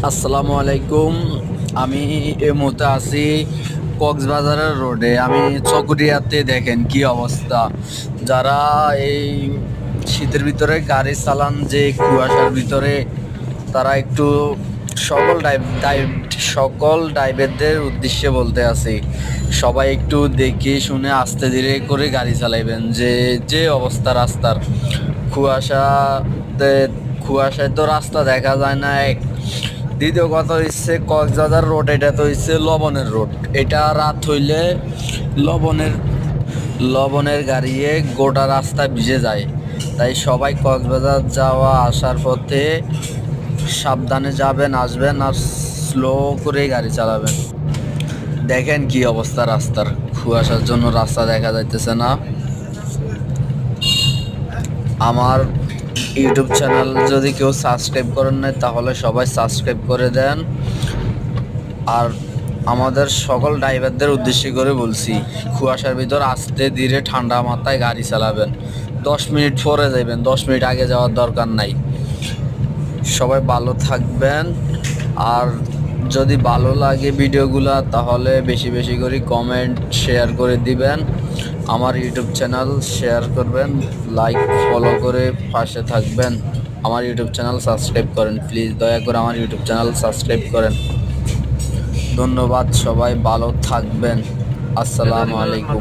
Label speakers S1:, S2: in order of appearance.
S1: আসসালামু আলাইকুম। আমি এই মুহূর্তে আছি কক্সবাজারের রোডে। আমি চকরিয়াতে, দেখেন কি অবস্থা। যারা এই শীতের ভিতরে গাড়ি চালান, যে কুয়াশার ভিতরে, তারা একটু সকল ড্রাইভারদের উদ্দেশ্যে বলতে আছি, সবাই একটু দেখে শুনে আস্তে ধীরে করে গাড়ি চালাইবেন। যে যে অবস্থা রাস্তার, কুয়াশাতে কুয়াশায় তো রাস্তা দেখা যায় না। দ্বিতীয় কথা হচ্ছে কক্সবাজার রোড, এটা তো হচ্ছে লবণের রোড। এটা রাত হইলে লবণের লবণের গাড়িয়ে গোটা রাস্তা ভিজে যায়। তাই সবাই কক্সবাজার যাওয়া আসার পথে সাবধানে যাবেন, আসবেন, আর স্লো করে গাড়ি চালাবেন। দেখেন কি অবস্থা রাস্তার, কুয়াশার জন্য রাস্তা দেখা যাইতেছে না। আমার ইউটিউব চ্যানেল যদি কেউ সাবস্ক্রাইব করেন নাই, তাহলে সবাই সাবস্ক্রাইব করে দেন। আর আমাদের সকল ড্রাইভারদের উদ্দেশ্য করে বলছি, কুয়াশার ভিতর আস্তে ধীরে ঠান্ডা মাথায় গাড়ি চালাবেন। 10 মিনিট পরে যাবেন, 10 মিনিট আগে যাওয়ার দরকার নাই। সবাই ভালো থাকবেন। আর যদি ভালো লাগে ভিডিওগুলো, তাহলে বেশি বেশি করে কমেন্ট শেয়ার করে দিবেন। আমার ইউটিউব চ্যানেল শেয়ার করবেন, লাইক ফলো করে পাশে থাকবেন। আমার ইউটিউব চ্যানেল সাবস্ক্রাইব করেন, প্লিজ দয়া করে আমার ইউটিউব চ্যানেল সাবস্ক্রাইব করেন। ধন্যবাদ, সবাই ভালো থাকবেন। আসসালামু আলাইকুম।